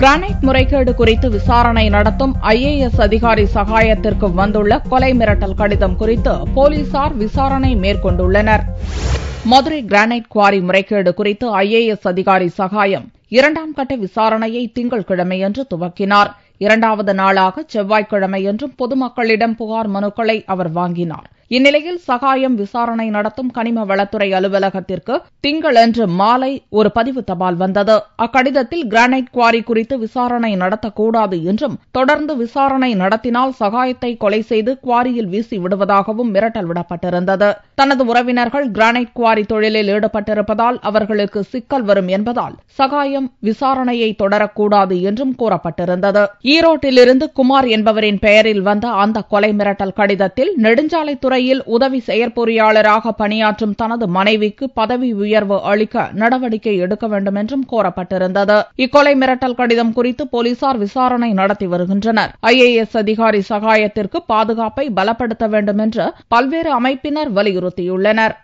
Granite முறைகேடு குறித்து விசாரணை நடத்தும் IAS அதிகாரி சகாயத்திற்கு வந்துள்ள கொலை மிரட்டல் கடிதம் குறித்து போலீசார் விசாரணை மேற்கொண்டுள்ளனர். மதுரை கிரானைட் குவாரி முறைகேடு குறித்து IAS அதிகாரி சகாயம் 2ஆம் கட்ட விசாரணையை திங்கட்கிழமையன்று துவக்கினார். 2வது நாளாக செவ்வாய்க்கிழமையன்றும் பொதுமக்களிடம் புகார் மனுக்களை அவர் வாங்கினார். இந்நிலையில் சகாயம் விசாரணை நடத்தும் கனிம வளத்துறை அலுவலகத்திற்கு திங்களன்று மாலை ஒரு பதிவு தபால் வந்தது. அக்கடிதத்தில் கிரானைட் குவாரி குறித்து விசாரணை நடத்தக்கூடாது என்றும், தொடர்ந்து விசாரணை நடத்தினால் சகாயத்தை கொலை செய்து குவாரியில் வீசி விடுவதாகவும் மிரட்டல் விடப்பட்டிருந்தது. தனது உறவினர்கள் கிரானைட் குவாரி தொழிலில் ஈடுபட்டிருப்பதால் அவர்களுக்கு சிக்கல் வரும் என்பதால் சகாயம் விசாரணையை தொடரக்கூடாது என்றும் கூறப்பட்டிருந்தது. ஈரோட்டிலிருந்து குமார் என்பவரின் பெயரில் வந்த அந்த கொலை மிரட்டல் கடிதத்தில் நெடுஞ்சாலைத்துறை உதவி செயற்பொறியாளராக பணியாற்றும் தனது மனைவிக்கு பதவி உயர்வு அளிக்க நடவடிக்கை எடுக்க வேண்டும் என்றும் கோரப்பட்டிருந்தது. இக்கொலை மிரட்டல் கடிதம் குறித்து போலீசார் விசாரணை நடத்தி வருகின்றனர். IAS அதிகாரி சகாயத்திற்கு பாதுகாப்பை பலப்படுத்த வேண்டும் என்று பல்வேறு அமைப்பினர் வலியுறுத்தியுள்ளனர்.